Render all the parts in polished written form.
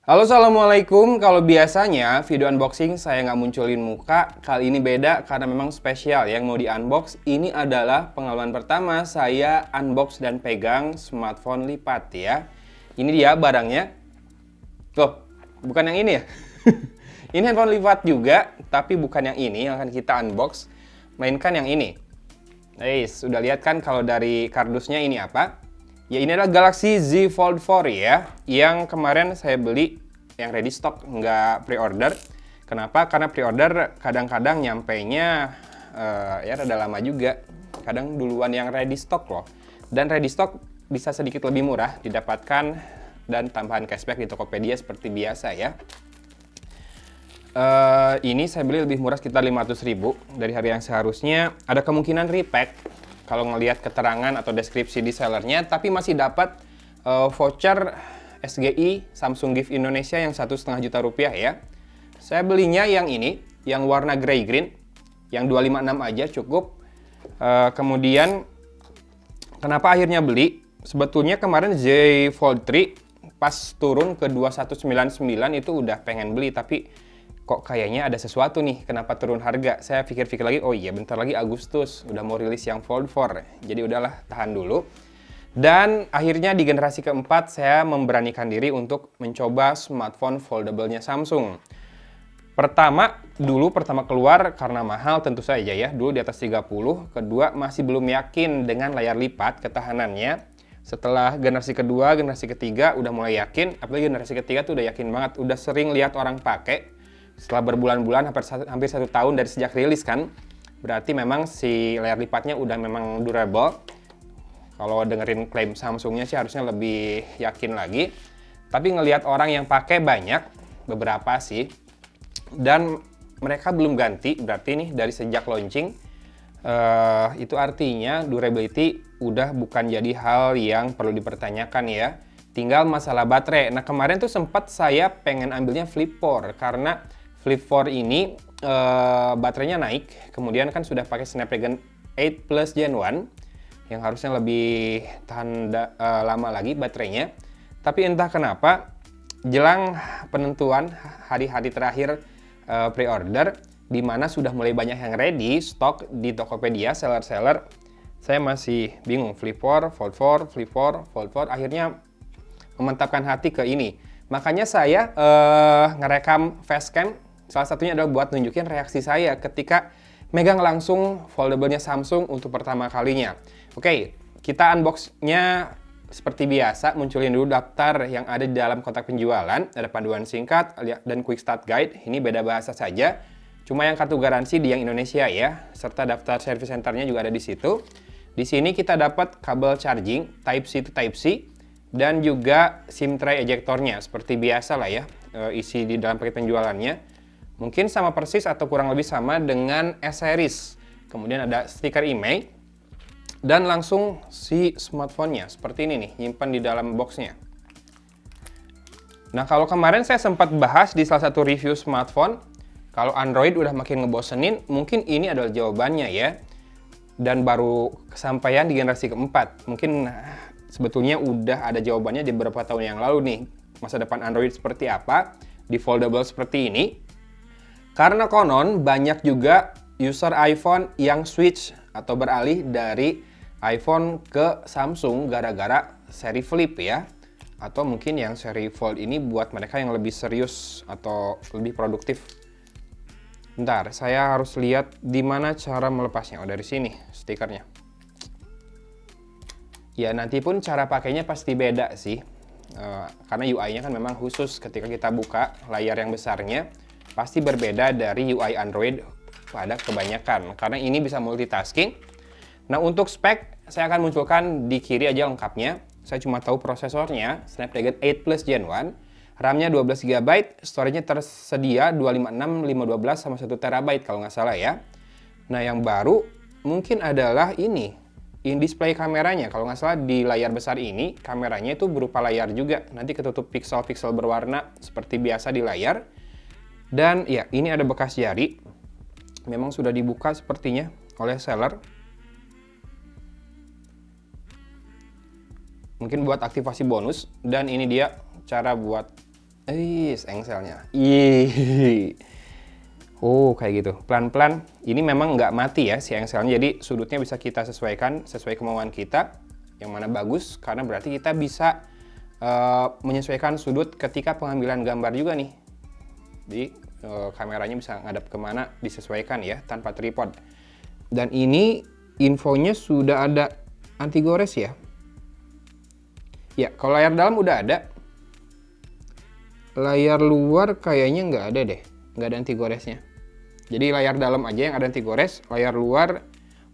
Halo, assalamualaikum. Kalau biasanya video unboxing saya nggak munculin muka, kali ini beda karena memang spesial yang mau di unbox. Ini adalah pengalaman pertama saya unbox dan pegang smartphone lipat ya. Ini dia barangnya. Loh, bukan yang ini ya? Ini handphone lipat juga, tapi bukan yang ini yang akan kita unbox, melainkan yang ini. Sudah lihat kan kalau dari kardusnya ini apa? Ya, ini adalah Galaxy Z Fold 4 ya, yang kemarin saya beli yang ready stock, nggak pre-order. Kenapa? Karena pre-order kadang-kadang nyampainya ya rada lama juga. Kadang duluan yang ready stock loh. Dan ready stock bisa sedikit lebih murah didapatkan dan tambahan cashback di Tokopedia seperti biasa ya. Ini saya beli lebih murah sekitar 500.000 dari harga yang seharusnya. Ada kemungkinan repack kalau ngelihat keterangan atau deskripsi di sellernya, tapi masih dapat voucher SGI Samsung Gift Indonesia yang 1,5 juta rupiah ya. Saya belinya yang ini, yang warna grey green, yang 256 aja cukup. Kemudian kenapa akhirnya beli? Sebetulnya kemarin Z Fold 3 pas turun ke 2199 itu udah pengen beli, tapi kok kayaknya ada sesuatu nih, kenapa turun harga? Saya pikir-pikir lagi, oh iya bentar lagi Agustus, udah mau rilis yang Fold 4. Jadi udahlah, tahan dulu. Dan akhirnya di generasi keempat, saya memberanikan diri untuk mencoba smartphone foldable-nya Samsung. Pertama keluar karena mahal tentu saja ya, dulu di atas 30. Kedua, masih belum yakin dengan layar lipat ketahanannya. Setelah generasi kedua, generasi ketiga udah mulai yakin, apalagi generasi ketiga tuh udah yakin banget, udah sering lihat orang pakai. Setelah berbulan-bulan, hampir 1 tahun dari sejak rilis kan, berarti memang si layar lipatnya udah memang durable. Kalau dengerin klaim Samsungnya sih harusnya lebih yakin lagi. Tapi ngelihat orang yang pakai banyak, beberapa sih, dan mereka belum ganti, berarti nih dari sejak launching, itu artinya durability udah bukan jadi hal yang perlu dipertanyakan ya. Tinggal masalah baterai. Nah kemarin tuh sempat saya pengen ambilnya Flip 4 karena Flip 4 ini baterainya naik, kemudian kan sudah pakai Snapdragon 8 Plus Gen 1 yang harusnya lebih tahan lama lagi baterainya. Tapi entah kenapa jelang penentuan hari-hari terakhir pre-order, di mana sudah mulai banyak yang ready stock di Tokopedia, seller-seller, saya masih bingung. Flip 4, Fold 4, Flip 4, Fold 4, akhirnya memantapkan hati ke ini. Makanya saya ngerekam facecam. Salah satunya adalah buat nunjukin reaksi saya ketika megang langsung foldable-nya Samsung untuk pertama kalinya. Oke, kita unbox-nya seperti biasa. Munculin dulu daftar yang ada di dalam kotak penjualan. Ada panduan singkat dan quick start guide. Ini beda bahasa saja. Cuma yang kartu garansi di yang Indonesia ya. Serta daftar service center-nya juga ada di situ. Di sini kita dapat kabel charging Type-C to Type-C. Dan juga SIM tray ejectornya, seperti biasa lah ya, isi di dalam paket penjualannya. Mungkin sama persis atau kurang lebih sama dengan S-Series. Kemudian ada stiker IMEI, dan langsung si smartphone-nya, seperti ini nih, nyimpan di dalam box-nya. Nah kalau kemarin saya sempat bahas di salah satu review smartphone, kalau Android udah makin ngebosenin, mungkin ini adalah jawabannya ya. Dan baru kesampaian di generasi keempat. Mungkin sebetulnya udah ada jawabannya di beberapa tahun yang lalu nih. Masa depan Android seperti apa, di foldable seperti ini. Karena konon banyak juga user iPhone yang switch atau beralih dari iPhone ke Samsung gara-gara seri Flip ya. Atau mungkin yang seri Fold ini buat mereka yang lebih serius atau lebih produktif. Bentar, saya harus lihat di mana cara melepasnya. Oh, dari sini stikernya. Ya, nanti pun cara pakainya pasti beda sih. Karena UI-nya kan memang khusus ketika kita buka layar yang besarnya. Pasti berbeda dari UI Android pada kebanyakan. Karena ini bisa multitasking. Nah, untuk spek, saya akan munculkan di kiri aja lengkapnya. Saya cuma tahu prosesornya, Snapdragon 8 Plus Gen 1. RAM-nya 12GB, storage-nya tersedia 256, 512, sama 1TB kalau nggak salah ya. Nah, yang baru mungkin adalah ini. In-display kameranya, kalau nggak salah di layar besar ini, kameranya itu berupa layar juga. Nanti ketutup pixel-pixel berwarna seperti biasa di layar. Dan ya, ini ada bekas jari. Memang sudah dibuka sepertinya oleh seller. Mungkin buat aktivasi bonus. Dan ini dia cara buat Engselnya. Ih. Oh, kayak gitu. Pelan-pelan. Ini memang nggak mati ya si engselnya. Jadi sudutnya bisa kita sesuaikan sesuai kemauan kita. Yang mana bagus, karena berarti kita bisa menyesuaikan sudut ketika pengambilan gambar juga nih. Jadi kameranya bisa ngadap kemana disesuaikan ya, tanpa tripod. Dan ini infonya sudah ada anti gores ya. Ya, kalau layar dalam udah ada. Layar luar kayaknya nggak ada deh, nggak ada anti goresnya. Jadi layar dalam aja yang ada anti gores, layar luar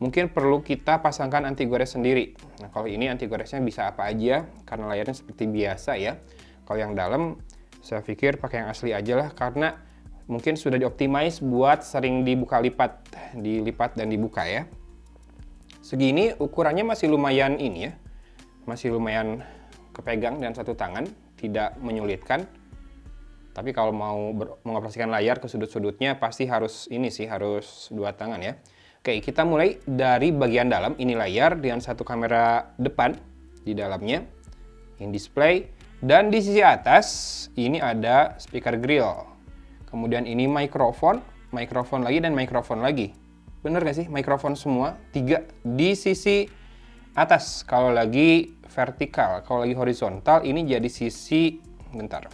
mungkin perlu kita pasangkan anti gores sendiri. Nah, kalau ini anti goresnya bisa apa aja, karena layarnya seperti biasa ya. Kalau yang dalam, saya pikir pakai yang asli aja lah, karena mungkin sudah dioptimize buat sering dibuka lipat, dilipat dan dibuka ya. Segini ukurannya masih lumayan ini ya, masih lumayan kepegang dengan satu tangan, tidak menyulitkan. Tapi kalau mau mengoperasikan layar ke sudut-sudutnya pasti harus ini sih, harus dua tangan ya. Oke, kita mulai dari bagian dalam. Ini layar dengan satu kamera depan di dalamnya, in display. Dan di sisi atas ini ada speaker grill. Kemudian ini mikrofon lagi dan mikrofon lagi. Bener gak sih? Mikrofon semua, 3 di sisi atas. Kalau lagi vertikal, kalau lagi horizontal ini jadi sisi, bentar.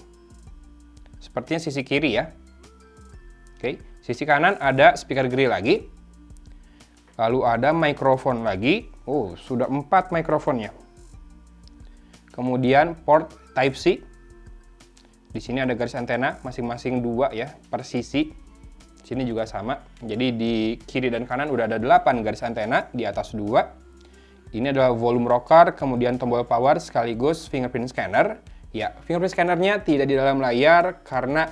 Sepertinya sisi kiri ya. Oke, sisi kanan ada speaker grill lagi. Lalu ada mikrofon lagi. Oh, sudah 4 mikrofonnya. Kemudian port Type-C. Di sini ada garis antena masing-masing 2 ya per sisi. Sini juga sama. Jadi di kiri dan kanan udah ada 8 garis antena, di atas 2. Ini adalah volume rocker, kemudian tombol power sekaligus fingerprint scanner. Ya, fingerprint scannernya tidak di dalam layar karena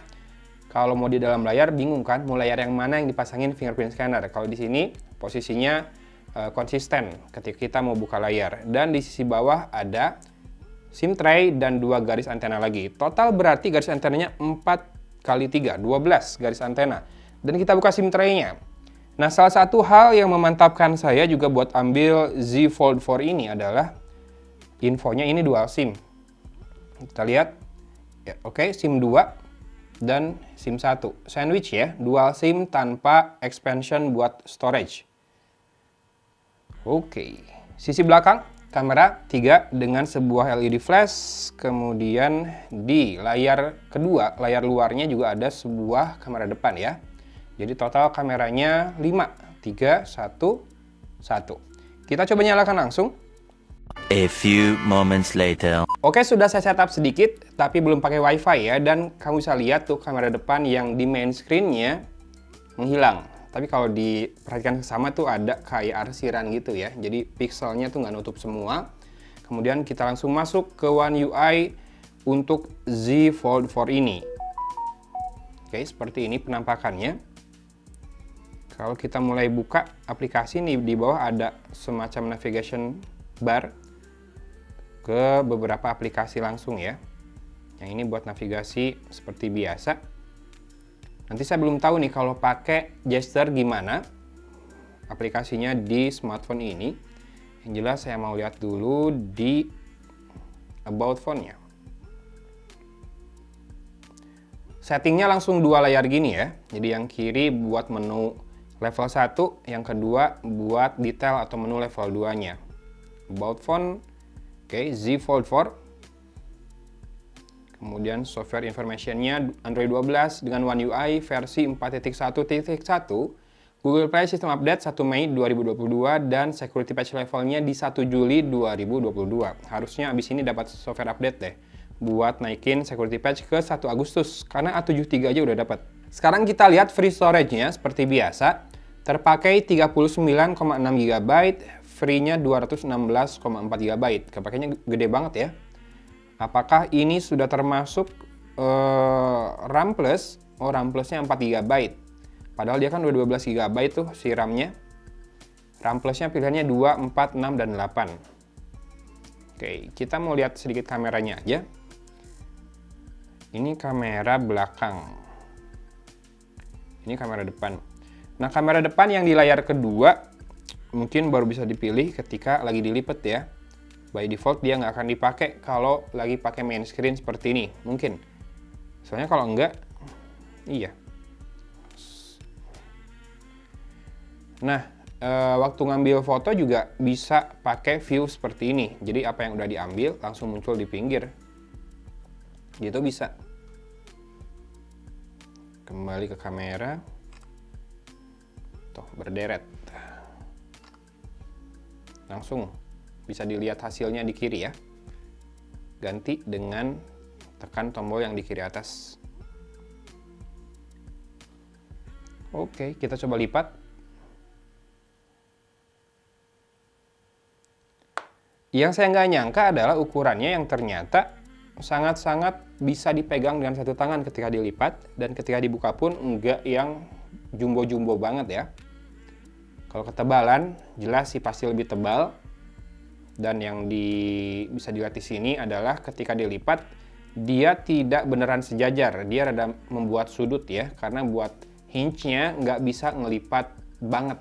kalau mau di dalam layar bingung kan mau layar yang mana yang dipasangin fingerprint scanner. Kalau di sini posisinya konsisten ketika kita mau buka layar. Dan di sisi bawah ada SIM tray dan 2 garis antena lagi. Total berarti garis antenanya 4 kali 3, 12 garis antena. Dan kita buka SIM tray-nya. Nah, salah satu hal yang memantapkan saya juga buat ambil Z Fold 4 ini adalah infonya ini dual SIM. Kita lihat, ya, oke, SIM 2 dan SIM 1. Sandwich ya, dual SIM tanpa expansion buat storage. Oke, sisi belakang, kamera 3 dengan sebuah LED flash. Kemudian di layar kedua, layar luarnya juga ada sebuah kamera depan ya. Jadi total kameranya 5, 3, 1, 1. Kita coba nyalakan langsung. A few moments later. Oke, sudah saya setup sedikit, tapi belum pakai wifi ya. Dan kamu bisa lihat tuh kamera depan yang di main screen-nya menghilang. Tapi kalau diperhatikan sama tuh ada kayak arsiran gitu ya. Jadi pixelnya tuh nggak nutup semua. Kemudian kita langsung masuk ke One UI untuk Z Fold 4 ini. Oke, seperti ini penampakannya. Kalau kita mulai buka aplikasi nih, di bawah ada semacam navigation bar ke beberapa aplikasi langsung ya. Yang ini buat navigasi seperti biasa. Nanti saya belum tahu nih kalau pakai gesture gimana aplikasinya di smartphone ini. Yang jelas saya mau lihat dulu di about phone-nya. Settingnya langsung 2 layar gini ya. Jadi yang kiri buat menu level 1, yang kedua buat detail atau menu level 2-nya. About phone, oke, Z Fold 4. Kemudian software information-nya Android 12 dengan One UI versi 4.1.1, Google Play System Update 1 Mei 2022, dan security patch levelnya di 1 Juli 2022. Harusnya abis ini dapat software update deh, buat naikin security patch ke 1 Agustus, karena A73 aja udah dapat. Sekarang kita lihat free storage-nya seperti biasa, terpakai 39,6 GB, free-nya 216,4 GB. Kepakainya gede banget ya. Apakah ini sudah termasuk RAM plus? Oh, RAM plusnya 4 GB. Padahal dia kan udah 12 GB tuh si RAM-nya. RAM plusnya pilihannya 2, 4, 6, dan 8. Oke, kita mau lihat sedikit kameranya aja. Ini kamera belakang. Ini kamera depan. Nah, kamera depan yang di layar kedua mungkin baru bisa dipilih ketika lagi dilipat ya. By default dia nggak akan dipakai kalau lagi pakai main screen seperti ini, mungkin. Soalnya kalau enggak, iya. Nah, waktu ngambil foto juga bisa pakai view seperti ini. Jadi apa yang udah diambil langsung muncul di pinggir. Gitu bisa. Kembali ke kamera. Tuh, berderet. Langsung bisa dilihat hasilnya di kiri ya. Ganti dengan tekan tombol yang di kiri atas. Oke, kita coba lipat. Yang saya nggak nyangka adalah ukurannya yang ternyata sangat-sangat bisa dipegang dengan satu tangan ketika dilipat, dan ketika dibuka pun nggak yang jumbo-jumbo banget ya. Kalau ketebalan, jelas sih pasti lebih tebal. Dan yang bisa dilihat di sini adalah ketika dilipat, dia tidak beneran sejajar. Dia rada membuat sudut ya, karena buat hinge-nya nggak bisa ngelipat banget.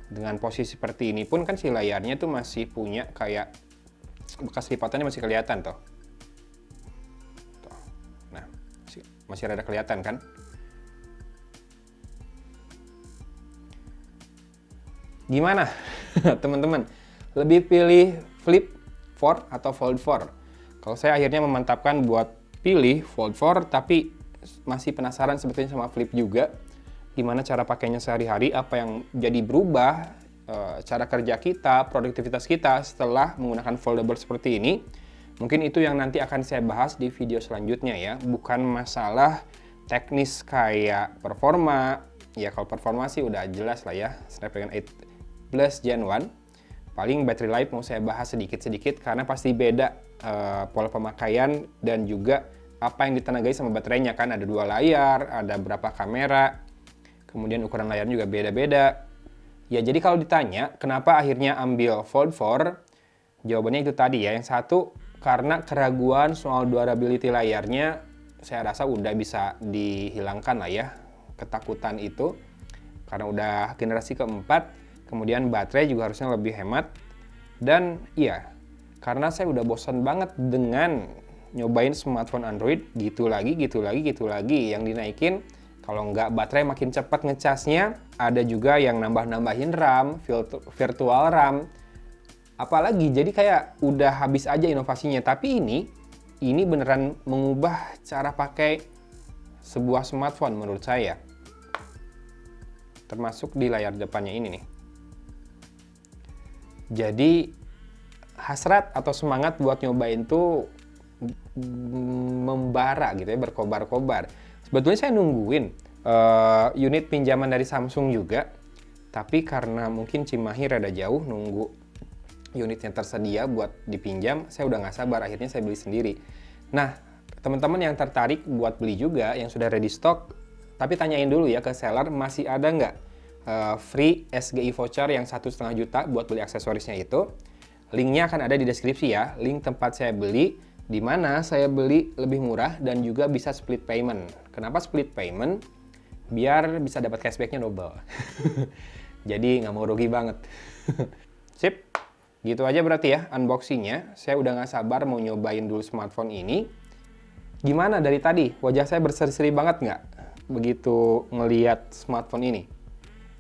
Dengan posisi seperti ini pun kan si layarnya tuh masih punya kayak bekas lipatannya masih kelihatan tuh. Nah, masih rada kelihatan kan? Gimana teman-teman? Lebih pilih flip 4 atau fold 4? Kalau saya akhirnya memantapkan buat pilih fold 4, tapi masih penasaran sebetulnya sama flip juga. Gimana cara pakainya sehari-hari, apa yang jadi berubah, cara kerja kita, produktivitas kita setelah menggunakan foldable seperti ini. Mungkin itu yang nanti akan saya bahas di video selanjutnya ya. Bukan masalah teknis kayak performa. Ya kalau performa sih udah jelas lah ya, Snapdragon 8 Plus Gen 1. Paling battery life mau saya bahas sedikit-sedikit karena pasti beda pola pemakaian dan juga apa yang ditenagai sama baterainya kan. Ada 2 layar, ada berapa kamera, kemudian ukuran layarnya juga beda-beda. Ya jadi kalau ditanya kenapa akhirnya ambil Fold 4, jawabannya itu tadi ya. Yang satu karena keraguan soal durability layarnya saya rasa udah bisa dihilangkan lah ya, ketakutan itu. Karena udah generasi keempat, kemudian baterai juga harusnya lebih hemat. Dan iya, karena saya udah bosan banget dengan nyobain smartphone Android gitu lagi. Yang dinaikin, kalau nggak baterai makin cepat ngecasnya, ada juga yang nambah-nambahin RAM, virtual RAM. Apalagi, jadi kayak udah habis aja inovasinya. Tapi ini beneran mengubah cara pakai sebuah smartphone menurut saya. Termasuk di layar depannya ini nih. Jadi hasrat atau semangat buat nyobain tuh membara gitu ya, berkobar-kobar. Sebetulnya saya nungguin unit pinjaman dari Samsung juga, tapi karena mungkin Cimahi rada jauh, nunggu unitnya tersedia buat dipinjam, saya udah nggak sabar, akhirnya saya beli sendiri. Nah, teman-teman yang tertarik buat beli juga, yang sudah ready stock, tapi tanyain dulu ya ke seller, masih ada nggak free SGI voucher yang 1,5 juta buat beli aksesorisnya itu. Linknya akan ada di deskripsi ya, link tempat saya beli, di mana saya beli lebih murah dan juga bisa split payment. Kenapa split payment? Biar bisa dapat cashbacknya double. Jadi nggak mau rugi banget. Sip, gitu aja berarti ya unboxingnya. Saya udah nggak sabar mau nyobain dulu smartphone ini. Gimana dari tadi? Wajah saya berseri-seri banget nggak begitu ngeliat smartphone ini?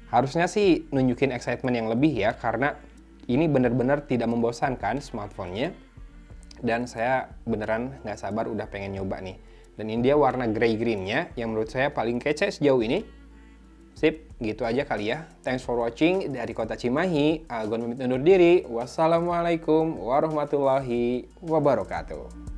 Harusnya sih nunjukin excitement yang lebih ya, karena ini bener-bener tidak membosankan smartphone-nya. Dan saya beneran nggak sabar udah pengen nyoba nih. Dan ini dia warna grey green-nya yang menurut saya paling kece sejauh ini. Sip, gitu aja kali ya. Thanks for watching dari kota Cimahi. Agon pamit undur diri. Wassalamualaikum warahmatullahi wabarakatuh.